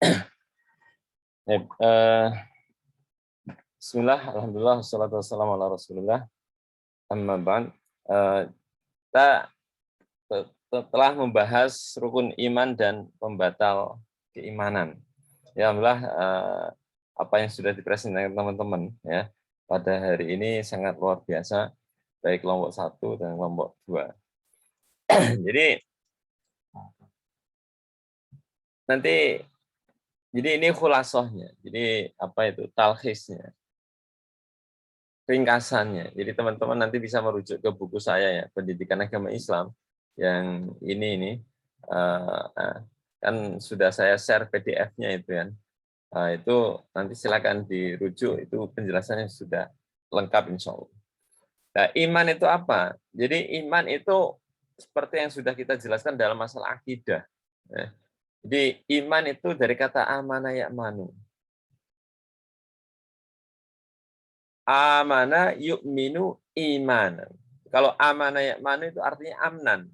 Baik, bismillah, alhamdulillah, wassalatu wassalamu ala Rasulillah, amma ba'd. Kita telah membahas rukun iman dan pembatal keimanan. Ya, alhamdulillah, apa yang sudah dipresentasikan teman-teman ya pada hari ini sangat luar biasa, baik kelompok 1 dan kelompok 2. Jadi nanti ini khulasohnya. Jadi apa itu? Talkhisnya. Ringkasannya. Jadi teman-teman nanti bisa merujuk ke buku saya ya, Pendidikan Agama Islam yang ini kan sudah saya share PDF-nya itu kan. Itu nanti silakan dirujuk, itu penjelasannya sudah lengkap insya Allah. Nah, iman itu apa? Jadi iman itu seperti yang sudah kita jelaskan dalam masalah akidah. Ya. Jadi iman itu dari kata amana ya'manu. Amana yu'minu imanan. Kalau amana ya'manu itu artinya amnan.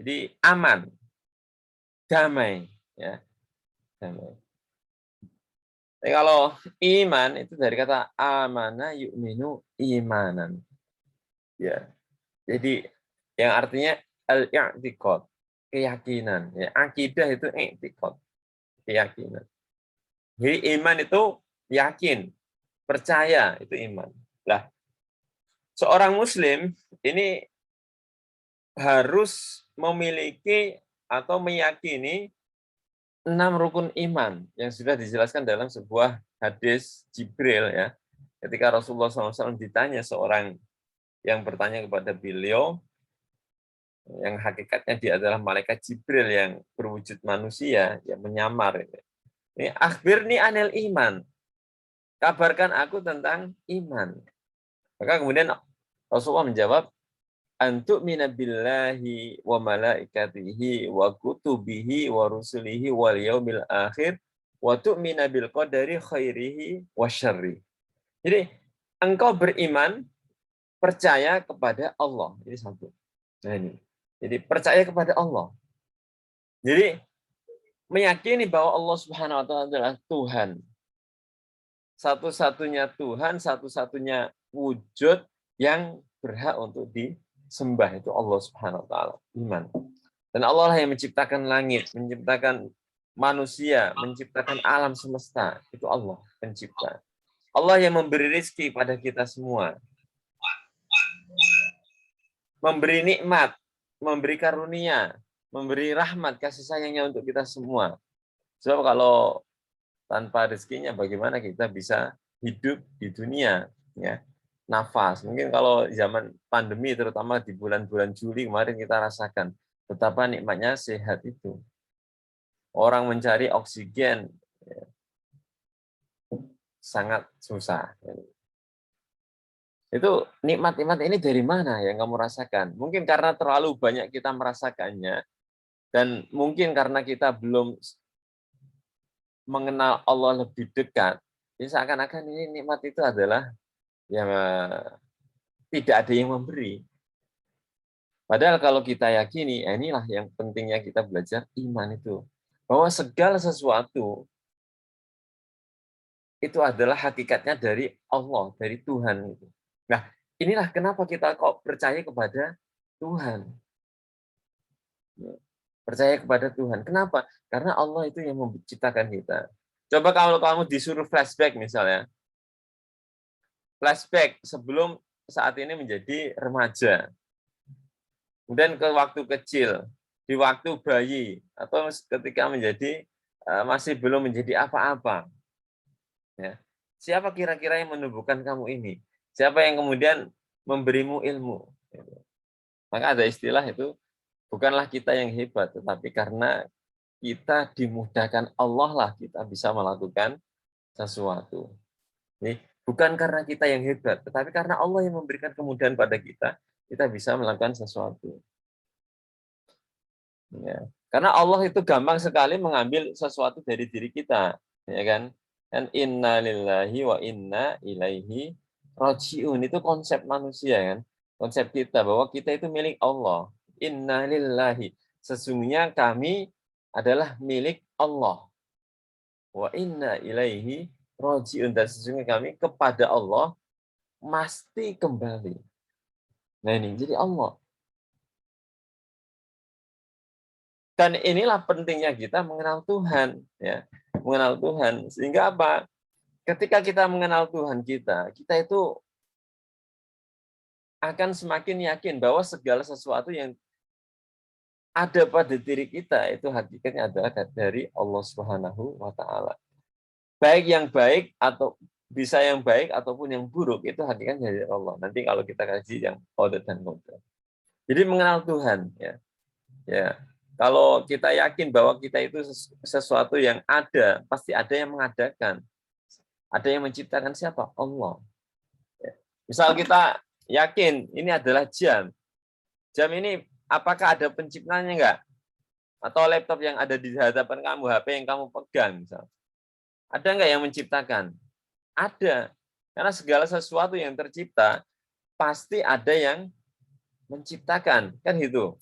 Jadi aman, damai, ya, damai. Tapi kalau iman itu dari kata amana yu'minu imanan. Ya. Jadi yang artinya al-i'tiqad, keyakinan, ya. Akidah itu i'tiqad, keyakinan. Jadi iman itu yakin, percaya, itu iman. Lah, seorang muslim ini harus memiliki atau meyakini 6 rukun iman yang sudah dijelaskan dalam sebuah hadis Jibril ya. Ketika Rasulullah SAW ditanya seorang yang bertanya kepada beliau, yang hakikatnya dia adalah malaikat Jibril yang berwujud manusia, yang menyamar. Ini akhbirni anil iman, kabarkan aku tentang iman. Maka kemudian Rasulullah menjawab, antu minabillahi wa malaikatihi wa kutubihi wa rusulihi wal yaumil akhir wa tu'mina bil qadari khairihi wa syarri. Jadi engkau beriman, percaya kepada Allah. Ini satu. Nah ini. Jadi percaya kepada Allah. Jadi meyakini bahwa Allah Subhanahu wa taala adalah Tuhan. Satu-satunya Tuhan, satu-satunya wujud yang berhak untuk disembah, itu Allah Subhanahu wa taala. Iman. Dan Allah lah yang menciptakan langit, menciptakan manusia, menciptakan alam semesta. Itu Allah pencipta. Allah yang memberi rezeki pada kita semua. Memberi nikmat, memberi karunia, memberi rahmat, kasih sayangnya untuk kita semua. Sebab kalau tanpa rezekinya bagaimana kita bisa hidup di dunia, ya. Nafas. Mungkin kalau zaman pandemi terutama di bulan-bulan Juli kemarin kita rasakan betapa nikmatnya sehat itu. Orang mencari oksigen ya, sangat susah. Itu nikmat-nikmat ini dari mana yang kamu rasakan? Mungkin karena terlalu banyak kita merasakannya, dan mungkin karena kita belum mengenal Allah lebih dekat, jadi seakan-akan ini nikmat itu adalah yang tidak ada yang memberi. Padahal kalau kita yakini, inilah yang pentingnya kita belajar iman itu. Bahwa segala sesuatu itu adalah hakikatnya dari Allah, dari Tuhan. Nah, inilah kenapa kita kok percaya kepada Tuhan. Percaya kepada Tuhan. Kenapa? Karena Allah itu yang menciptakan kita. Coba kalau kamu disuruh flashback misalnya. Flashback sebelum saat ini menjadi remaja. Kemudian ke waktu kecil, di waktu bayi, atau ketika menjadi masih belum menjadi apa-apa. Ya. Siapa kira-kira yang menumbuhkan kamu ini? Siapa yang kemudian memberimu ilmu? Maka ada istilah itu, bukanlah kita yang hebat, tetapi karena kita dimudahkan Allah lah kita bisa melakukan sesuatu. Ini bukan karena kita yang hebat, tetapi karena Allah yang memberikan kemudahan pada kita bisa melakukan sesuatu. Ya. Karena Allah itu gampang sekali mengambil sesuatu dari diri kita, ya kan? Dan inna lillahi wa inna ilaihi rajiun, itu konsep manusia kan? Konsep kita bahwa kita itu milik Allah. Inna lillahi, sesungguhnya kami adalah milik Allah. wa inna ilaihi raji'un, dan sesungguhnya kami kepada Allah mesti kembali. Nah ini, jadi Allah. Dan inilah pentingnya kita mengenal Tuhan, ya, mengenal Tuhan. Sehingga apa? Ketika kita mengenal Tuhan kita, kita itu akan semakin yakin bahwa segala sesuatu yang ada pada diri kita itu hakikatnya adalah dari Allah Subhanahu wa taala. Baik yang baik atau bisa yang baik ataupun yang buruk itu hakikatnya dari Allah. Nanti kalau kita kaji yang qada dan qadar. Jadi mengenal Tuhan, ya. Ya. Kalau kita yakin bahwa kita itu sesuatu yang ada, pasti ada yang mengadakan. Ada yang menciptakan siapa? Allah. Ya. Misal kita yakin ini adalah jam. Jam ini apakah ada penciptanya enggak? Atau laptop yang ada di hadapan kamu, HP yang kamu pegang misal. Ada enggak yang menciptakan? Ada. Karena segala sesuatu yang tercipta pasti ada yang menciptakan, kan gitu.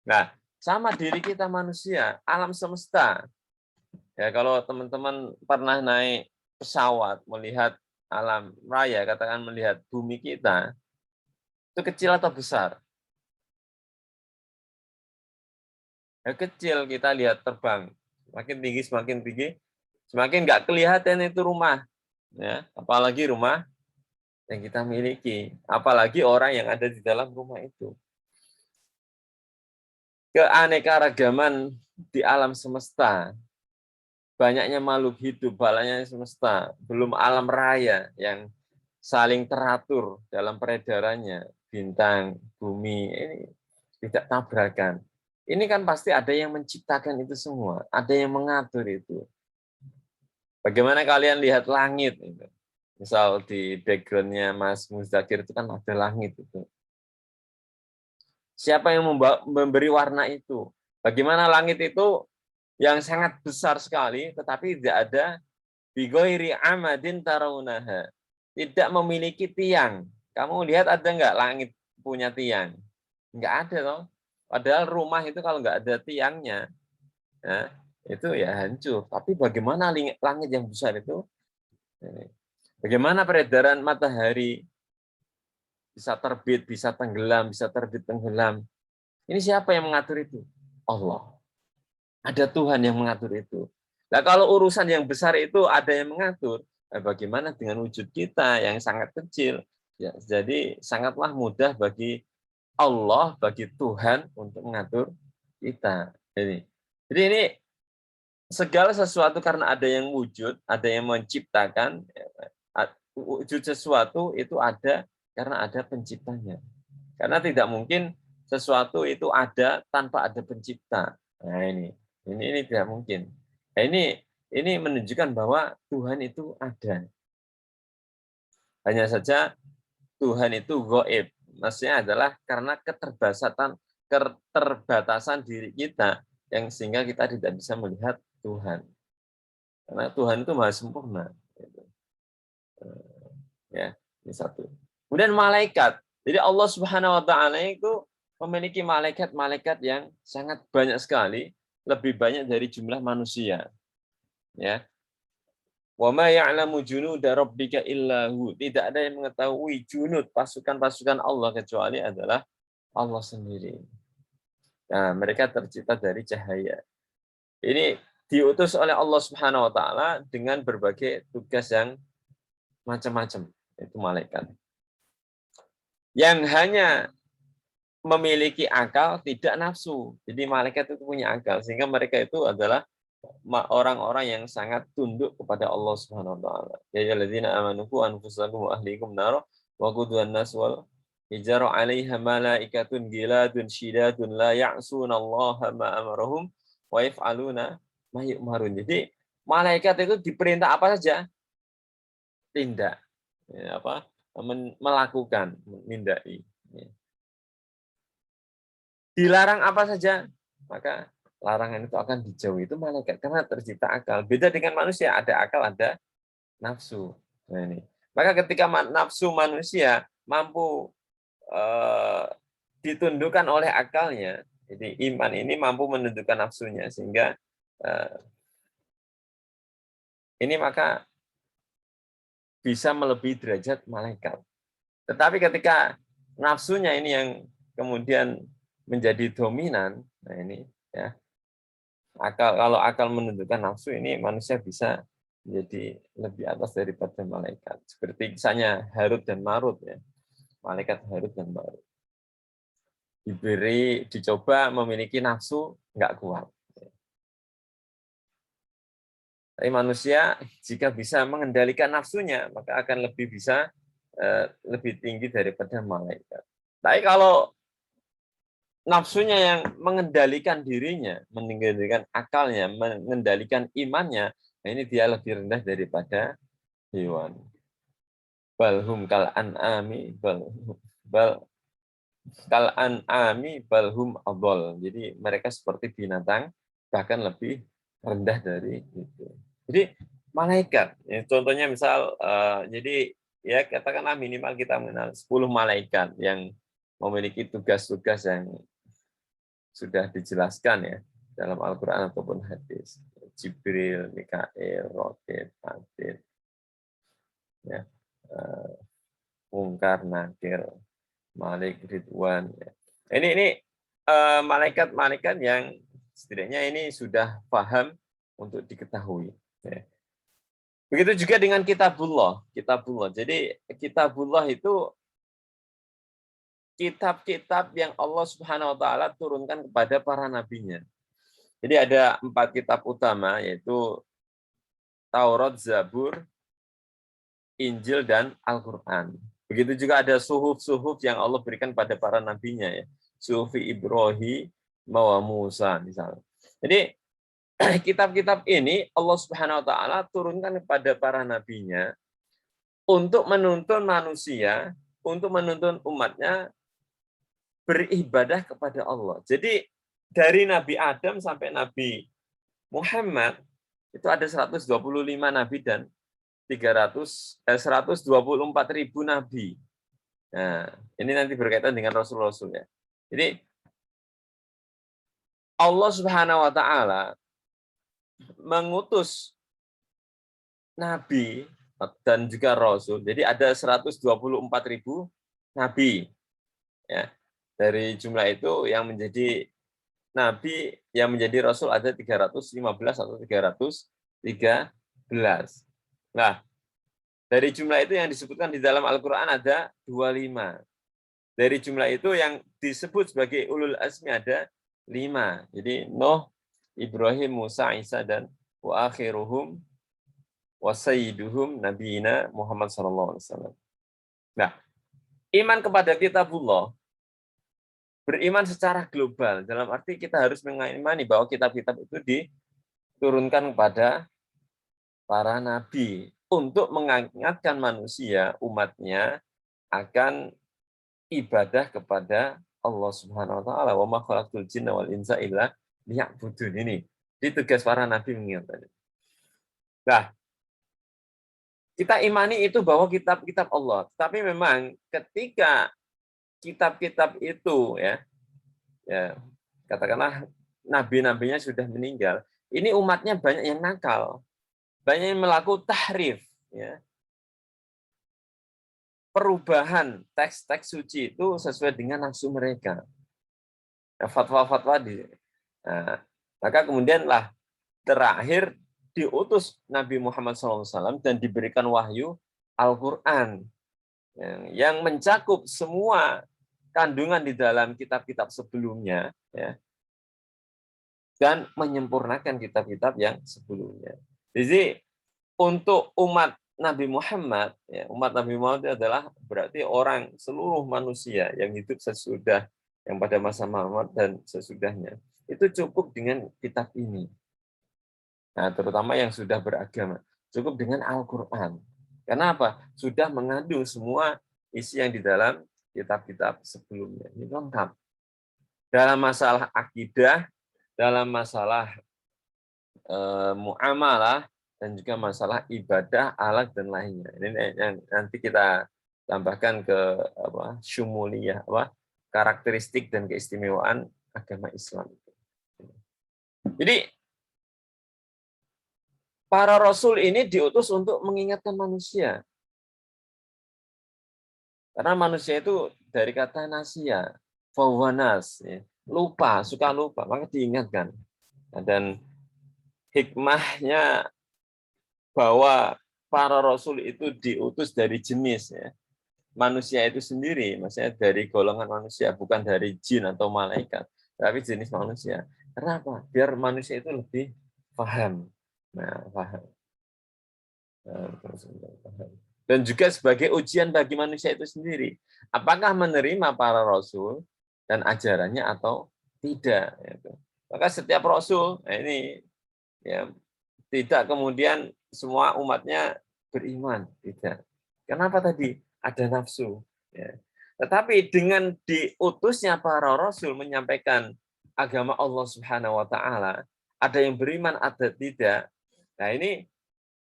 Nah, sama diri kita manusia, alam semesta. Ya, kalau teman-teman pernah naik pesawat melihat alam raya, katakan melihat bumi kita, itu kecil atau besar? Ya, kecil, kita lihat terbang. Semakin tinggi, semakin nggak kelihatan itu rumah. Ya, apalagi rumah yang kita miliki. Apalagi orang yang ada di dalam rumah itu. Keanekaragaman di alam semesta, banyaknya makhluk hidup, banyaknya semesta, belum alam raya yang saling teratur dalam peredarannya, bintang, bumi, ini tidak tabrakan. Ini kan pasti ada yang menciptakan itu semua, ada yang mengatur itu. Bagaimana kalian lihat langit? Misal di background-nya Mas Muzakir itu kan ada langit itu. Siapa yang memberi warna itu? Bagaimana langit itu yang sangat besar sekali, tetapi tidak ada bigoiri amadin tarawunaha. Tidak memiliki tiang. Kamu lihat ada nggak langit punya tiang? Nggak ada loh. Padahal rumah itu kalau nggak ada tiangnya, ya, itu ya hancur. Tapi bagaimana langit yang besar itu? Bagaimana peredaran matahari bisa terbit, bisa tenggelam, bisa terbit tenggelam. Ini siapa yang mengatur itu? Allah. Ada Tuhan yang mengatur itu. Nah, kalau urusan yang besar itu ada yang mengatur, bagaimana dengan wujud kita yang sangat kecil? Ya, jadi sangatlah mudah bagi Allah, bagi Tuhan untuk mengatur kita. Jadi ini segala sesuatu karena ada yang wujud, ada yang menciptakan, wujud sesuatu itu ada karena ada penciptanya. Karena tidak mungkin sesuatu itu ada tanpa ada pencipta. Nah, ini tidak mungkin. Nah, ini menunjukkan bahwa Tuhan itu ada. Hanya saja Tuhan itu gaib. Maksudnya adalah karena keterbatasan diri kita yang sehingga kita tidak bisa melihat Tuhan. Karena Tuhan itu maha sempurna. Ya, ini satu. Kemudian malaikat. Jadi Allah Subhanahu wa taala itu memiliki malaikat-malaikat yang sangat banyak sekali, lebih banyak dari jumlah manusia. Ya. Wa ma ya'lamu junuda rabbika illa hu. Tidak ada yang mengetahui junud pasukan-pasukan Allah kecuali adalah Allah sendiri. Nah, mereka tercipta dari cahaya. Ini diutus oleh Allah Subhanahu wa taala dengan berbagai tugas yang macam-macam. Itu malaikat. Yang hanya memiliki akal, tidak nafsu. Jadi malaikat itu punya akal, sehingga mereka itu adalah orang-orang yang sangat tunduk kepada Allah Subhanahu wa taala. Ya ayyuhalladzina amanu qu anfusakum wa ahlikum nar wa quduhan nas wal hijaru 'alaiha malaikatun giladun syidadun la ya'sunallaha ma amarahum wa yaf'aluna ma yu'marun. Jadi malaikat itu diperintah apa saja? Tindak. Ya, apa? Melakukan, menindaki. Dilarang apa saja, maka larangan itu akan dijauhi. Itu malaikat karena tercipta akal. Beda dengan manusia, ada akal, ada nafsu. Nah, ini. Maka ketika nafsu manusia mampu ditundukkan oleh akalnya, jadi iman ini mampu menundukkan nafsunya sehingga ini maka bisa melebihi derajat malaikat. Tetapi ketika nafsunya ini yang kemudian menjadi dominan, nah ini ya, kalau akal menentukan nafsu ini manusia bisa menjadi lebih atas daripada malaikat. Seperti kisahnya Harut dan Marut ya. Malaikat Harut dan Marut. Dicoba memiliki nafsu nggak kuat. Tapi manusia jika bisa mengendalikan nafsunya, maka akan lebih tinggi daripada malaikat. Tapi kalau nafsunya yang mengendalikan dirinya, mengendalikan akalnya, mengendalikan imannya, nah ini dia lebih rendah daripada hewan. Balhum kal an'ami bal kal an'ami balhum adol. Jadi mereka seperti binatang, bahkan lebih rendah dari itu. Jadi malaikat, ya, contohnya misal, jadi ya katakanlah minimal kita mengenal 10 malaikat yang memiliki tugas-tugas yang sudah dijelaskan ya dalam Al-Quran ataupun hadis. Jibril, Mikail, Roket, Atid, ya, Mungkar, Nakir, Malik, Ridwan. Ya. Ini malaikat-malaikat yang setidaknya ini sudah paham untuk diketahui. Ya. Begitu juga dengan kitabullah. Kitabullah. Jadi kitabullah itu kitab-kitab yang Allah Subhanahu wa taala turunkan kepada para nabinya. Jadi ada 4 kitab utama, yaitu Taurat, Zabur, Injil, dan Al-Quran. Begitu juga ada suhuf-suhuf yang Allah berikan pada para nabinya, ya. Suhufi Ibrahim, wa Musa, misalnya. Jadi kitab-kitab ini Allah Subhanahu wa taala turunkan kepada para nabinya untuk menuntun manusia, untuk menuntun umatnya beribadah kepada Allah. Jadi dari Nabi Adam sampai Nabi Muhammad itu ada 125 nabi dan 124.000 nabi. Nah, ini nanti berkaitan dengan Rasul-Rasul ya. Jadi Allah Subhanahu wa taala mengutus nabi dan juga rasul. Jadi ada 124.000 nabi. Ya. Dari jumlah itu yang menjadi nabi, yang menjadi rasul ada 315 atau 313. Nah, dari jumlah itu yang disebutkan di dalam Al-Quran ada 25. Dari jumlah itu yang disebut sebagai ulul azmi ada 5. Jadi Nuh, Ibrahim, Musa, Isa, dan wa akhiruhum wa sayyiduhum nabiyina Muhammad SAW. Nah, iman kepada kitabullah, beriman secara global. Dalam arti kita harus mengimani bahwa kitab-kitab itu diturunkan kepada para nabi untuk mengingatkan manusia, umatnya, akan ibadah kepada Allah Subhanahu wa taala. Wa ma khalaqtul jinna wal insa illa liya'budun. Ini di tugas para nabi mengingatkan. Nah, kita imani itu bahwa kitab-kitab Allah. Tapi memang ketika kitab-kitab itu ya katakanlah nabi-nabinya sudah meninggal, ini umatnya banyak yang nakal, banyak yang melakukan tahrif, ya. Perubahan teks-teks suci itu sesuai dengan nafsu mereka. Fatwa-fatwa nah, maka kemudianlah terakhir diutus Nabi Muhammad SAW dan diberikan wahyu Al-Quran yang mencakup semua kandungan di dalam kitab-kitab sebelumnya, ya, dan menyempurnakan kitab-kitab yang sebelumnya. Jadi untuk umat Nabi Muhammad, ya, umat Nabi Muhammad adalah berarti orang seluruh manusia yang hidup sesudah, yang pada masa Muhammad dan sesudahnya. Itu cukup dengan kitab ini. Nah, terutama yang sudah beragama. Cukup dengan Al-Quran. Karena apa? Sudah mengandung semua isi yang di dalam kitab-kitab sebelumnya. Ini lengkap. Dalam masalah akidah, dalam masalah muamalah, dan juga masalah ibadah, alat, dan lainnya. Ini yang nanti kita tambahkan ke syumuliyah, karakteristik dan keistimewaan agama Islam. Jadi para rasul ini diutus untuk mengingatkan manusia. Karena manusia itu dari kata nasia, fawanas, ya, lupa, suka lupa, maka diingatkan. Dan hikmahnya bahwa para rasul itu diutus dari jenis, ya, manusia itu sendiri, maksudnya dari golongan manusia, bukan dari jin atau malaikat, tapi jenis manusia. Kenapa? Biar manusia itu lebih paham. Nah, paham. Dan juga sebagai ujian bagi manusia itu sendiri. Apakah menerima para rasul dan ajarannya atau tidak. Maka setiap rasul, nah ini ya, tidak kemudian semua umatnya beriman. Tidak. Kenapa tadi? Ada nafsu. Ya. Tetapi dengan diutusnya para rasul menyampaikan agama Allah Subhanahu wa taala, ada yang beriman, ada tidak. Nah, ini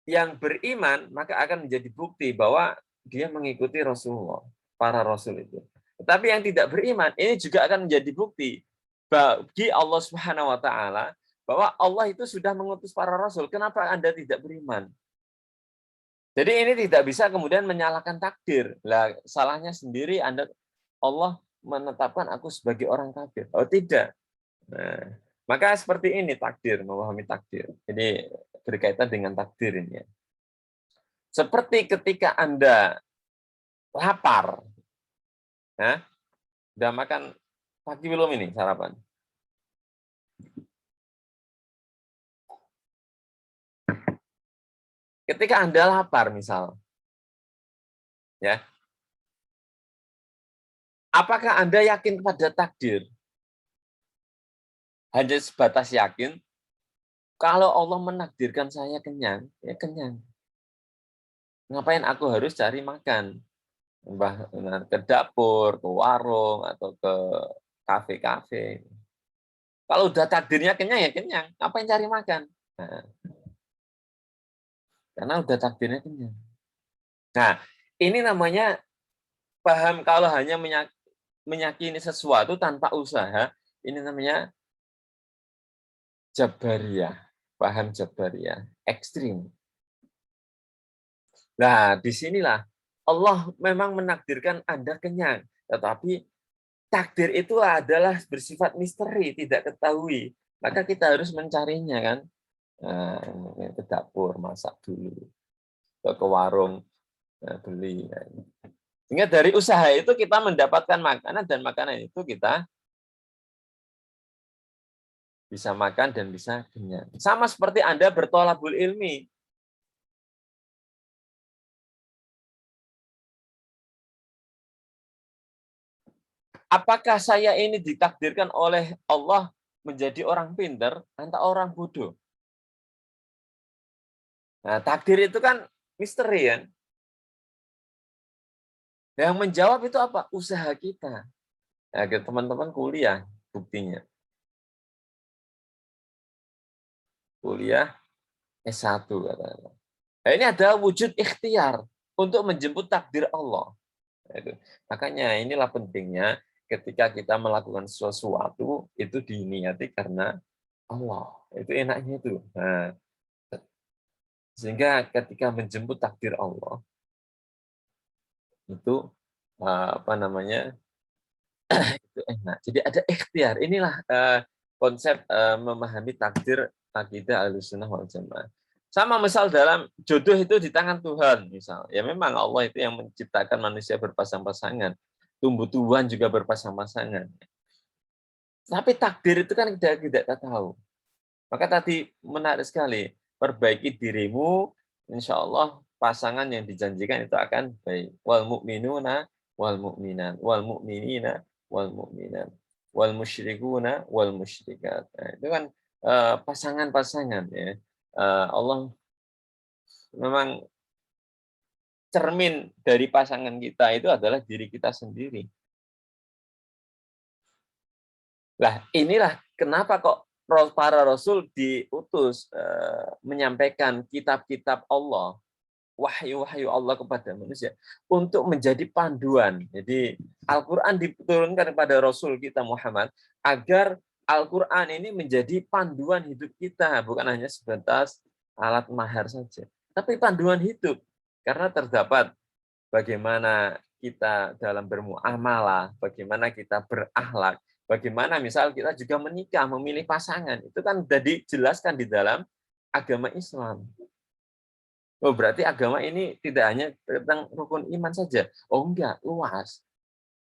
yang beriman maka akan menjadi bukti bahwa dia mengikuti Rasulullah, para rasul itu. Tetapi yang tidak beriman ini juga akan menjadi bukti bagi Allah Subhanahu wa taala bahwa Allah itu sudah mengutus para rasul. Kenapa Anda tidak beriman? Jadi ini tidak bisa kemudian menyalahkan takdir. Lah, salahnya sendiri Allah menetapkan aku sebagai orang kafir. Oh, tidak. Nah, maka seperti ini takdir, memahami takdir. Jadi berkaitan dengan takdir ini. Seperti ketika Anda lapar, ya, udah makan pagi belum ini sarapan? Ketika Anda lapar misal, ya, apakah Anda yakin kepada takdir? Hanya sebatas yakin, kalau Allah menakdirkan saya kenyang, ya kenyang. Ngapain aku harus cari makan? Ke dapur, ke warung, atau ke kafe-kafe. Kalau udah takdirnya kenyang, ya kenyang. Ngapain cari makan? Nah, karena udah takdirnya kenyang. Nah, ini namanya paham kalau hanya meyakini sesuatu tanpa usaha, ini namanya Jabariyah. Paham Jabariyah. Ekstrim. Nah, disinilah Allah memang menakdirkan Anda kenyang. Tetapi takdir itu adalah bersifat misteri, tidak ketahui. Maka kita harus mencarinya kan. Ke dapur, masak dulu. Ke warung, beli. Sehingga dari usaha itu kita mendapatkan makanan, dan makanan itu kita bisa makan dan bisa kenyang. Sama seperti Anda bertolabul ilmi. Apakah saya ini ditakdirkan oleh Allah menjadi orang pintar atau orang bodoh? Nah, takdir itu kan misteri kan. Yang menjawab itu apa? Usaha kita. Nah, teman-teman kuliah buktinya. Kuliah S1 katanya. Nah, ini ada wujud ikhtiar untuk menjemput takdir Allah. Nah, makanya inilah pentingnya ketika kita melakukan sesuatu itu diniati karena Allah. Itu enaknya itu. Nah, sehingga ketika menjemput takdir Allah itu apa namanya? Itu enak. Jadi ada ikhtiar. Inilah konsep memahami takdir akidah Ahlussunnah wal Jamaah. Sama misal dalam jodoh itu di tangan Tuhan misal. Ya memang Allah itu yang menciptakan manusia berpasang-pasangan. Tumbuh-tumbuhan juga berpasang-pasangan. Tapi takdir itu kan tidak kita tahu. Maka tadi menarik sekali. Perbaiki dirimu, insya Allah pasangan yang dijanjikan itu akan baik. Wal mu'minuna wal mu'minat wal mu'minina wal mu'minat wal musyrikuna wal musyrikat. Nah, itu kan pasangan-pasangan ya. Allah memang cermin dari pasangan kita itu adalah diri kita sendiri. Lah, inilah kenapa kok para rasul diutus menyampaikan kitab-kitab Allah, wahyu-wahyu Allah kepada manusia untuk menjadi panduan. Jadi Al-Qur'an diturunkan kepada Rasul kita Muhammad agar Al-Qur'an ini menjadi panduan hidup kita, bukan hanya sebatas alat mahar saja. Tapi panduan hidup, karena terdapat bagaimana kita dalam bermuamalah, bagaimana kita berakhlak, bagaimana misal kita juga menikah, memilih pasangan, itu kan sudah dijelaskan di dalam agama Islam. Oh, berarti agama ini tidak hanya tentang rukun iman saja. Oh enggak, luas.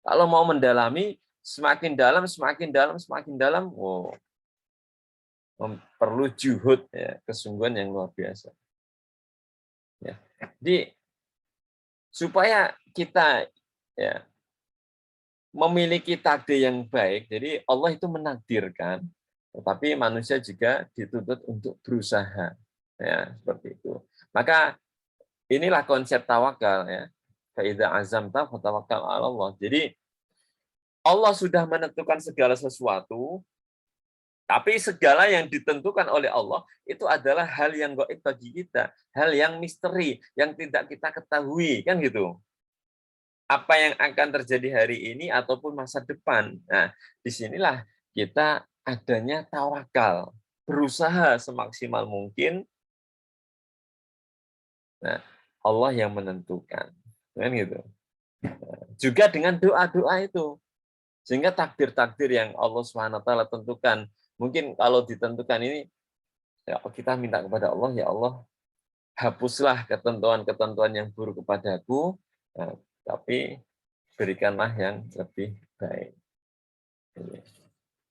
Kalau mau mendalami, semakin dalam, semakin dalam, semakin dalam, oh, perlu juhud, ya, kesungguhan yang luar biasa. Ya. Jadi supaya kita ya memiliki takdir yang baik, jadi Allah itu menakdirkan, tetapi manusia juga dituntut untuk berusaha, ya seperti itu. Maka inilah konsep tawakal, ya. Fa'idza azamta fatawakkal 'ala Allah. Jadi Allah sudah menentukan segala sesuatu, tapi segala yang ditentukan oleh Allah itu adalah hal yang gaib bagi kita, hal yang misteri, yang tidak kita ketahui, kan gitu. Apa yang akan terjadi hari ini ataupun masa depan. Nah, disinilah kita adanya tawakal, berusaha semaksimal mungkin. Nah, Allah yang menentukan, kan gitu. Juga dengan doa-doa itu, sehingga takdir-takdir yang Allah SWT tentukan, mungkin kalau ditentukan ini, ya kita minta kepada Allah, ya Allah, hapuslah ketentuan-ketentuan yang buruk kepadaku, nah, tapi berikanlah yang lebih baik.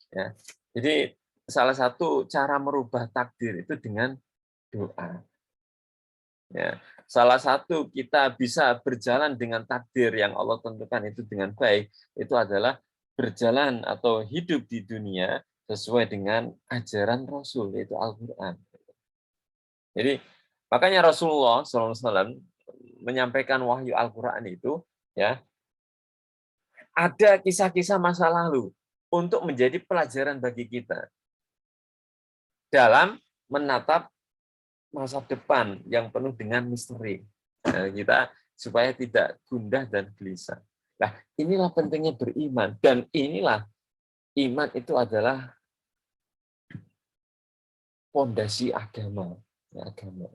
Ya. Jadi salah satu cara merubah takdir itu dengan doa. Ya. Salah satu kita bisa berjalan dengan takdir yang Allah tentukan itu dengan baik, itu adalah berjalan atau hidup di dunia sesuai dengan ajaran Rasul, yaitu Al-Quran. Jadi makanya Rasulullah SAW menyampaikan wahyu Al-Quran itu, ya, ada kisah-kisah masa lalu untuk menjadi pelajaran bagi kita dalam menatap masa depan yang penuh dengan misteri. Nah, kita supaya tidak gundah dan gelisah. Nah, inilah pentingnya beriman, dan inilah iman itu adalah fondasi agama. Agama.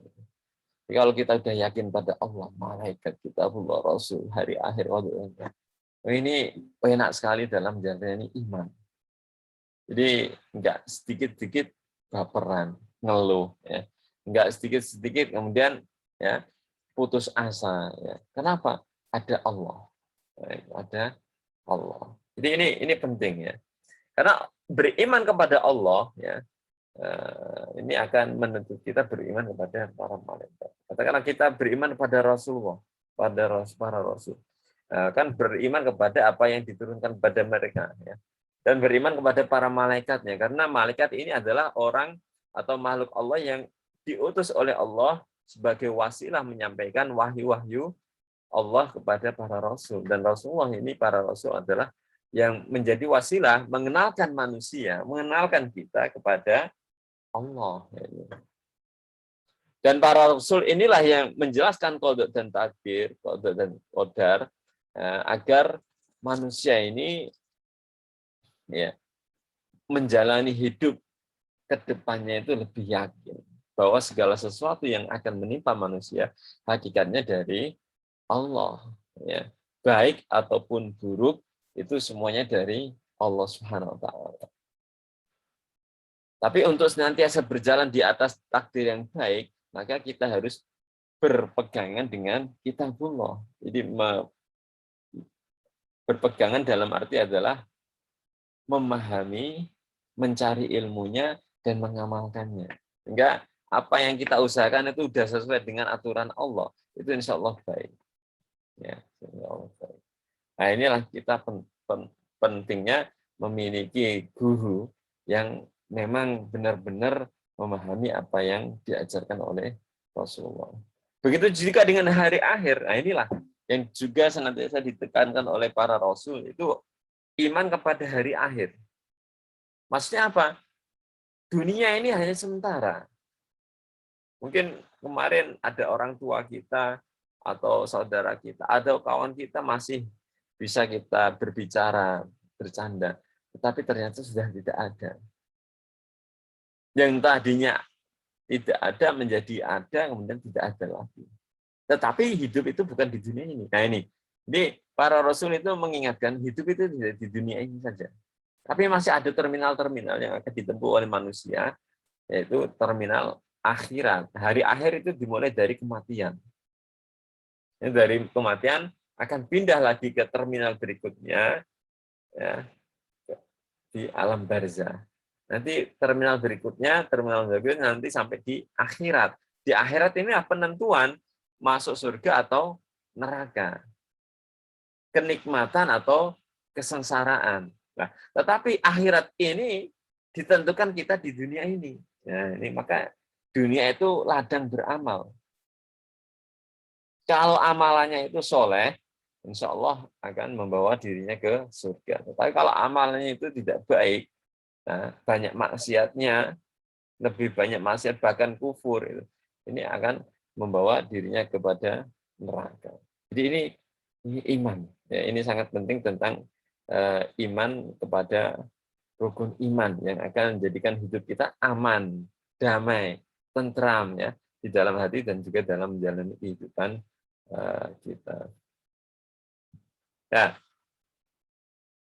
Jadi kalau kita sudah yakin pada Allah, malaikat, kitabullah, Rasul, hari akhir, ini enak sekali dalam menjalani iman. Jadi enggak sedikit-sedikit baperan, ngeluh, ya. Enggak sedikit-sedikit kemudian ya putus asa, ya. Kenapa? Ada Allah. Ada Allah. Jadi ini penting, ya. Karena beriman kepada Allah, ya, ini akan menuntut kita beriman kepada para malaikat. Katakanlah kita beriman kepada Rasulullah, pada para rasul. Kan beriman kepada apa yang diturunkan kepada mereka, ya. Dan beriman kepada para malaikatnya, karena malaikat ini adalah orang atau makhluk Allah yang diutus oleh Allah sebagai wasilah menyampaikan wahyu-wahyu Allah kepada para rasul. Dan Rasulullah ini, para rasul adalah yang menjadi wasilah mengenalkan manusia, mengenalkan kita kepada Allah. Dan para rasul inilah yang menjelaskan qada dan takdir, qada dan qadar, agar manusia ini, ya, menjalani hidup ke depannya itu lebih yakin bahwa segala sesuatu yang akan menimpa manusia hakikatnya dari Allah, ya. Baik ataupun buruk itu semuanya dari Allah Subhanahu wa taala. Tapi untuk senantiasa berjalan di atas takdir yang baik, maka kita harus berpegangan dengan kitabullah. Jadi berpegangan dalam arti adalah memahami, mencari ilmunya, dan mengamalkannya. Sehingga apa yang kita usahakan itu sudah sesuai dengan aturan Allah. Itu insya Allah baik. Ya, insya Allah baik. Nah, inilah kita pentingnya memiliki guru yang memang benar-benar memahami apa yang diajarkan oleh Rasulullah. Begitu juga dengan hari akhir. Nah, inilah yang juga senantiasa ditekankan oleh para Rasul, itu iman kepada hari akhir. Maksudnya apa? Dunia ini hanya sementara. Mungkin kemarin ada orang tua kita atau saudara kita, atau kawan kita masih bisa kita berbicara, bercanda, tetapi ternyata sudah tidak ada. Yang tadinya tidak ada menjadi ada, kemudian tidak ada lagi. Tetapi hidup itu bukan di dunia ini. Nah ini, jadi para rasul itu mengingatkan hidup itu tidak di dunia ini saja. Tapi masih ada terminal-terminal yang akan ditempuh oleh manusia, yaitu terminal akhirat. Hari akhir itu dimulai dari kematian. Dari kematian akan pindah lagi ke terminal berikutnya, ya, di alam barzah. Nanti terminal berikutnya nanti sampai di akhirat. Di akhirat ini penentuan masuk surga atau neraka, kenikmatan atau kesengsaraan. Nah, tetapi akhirat ini ditentukan kita di dunia ini. Nah, ini maka dunia itu ladang beramal. Kalau amalannya itu soleh, insya Allah akan membawa dirinya ke surga. Tetapi kalau amalannya itu tidak baik, nah, banyak maksiatnya, lebih banyak maksiat bahkan kufur, ini akan membawa dirinya kepada neraka. Jadi ini iman. Ya, ini sangat penting tentang iman kepada rukun iman yang akan menjadikan hidup kita aman, damai, tentram ya di dalam hati dan juga dalam menjalani kehidupan kita. Nah,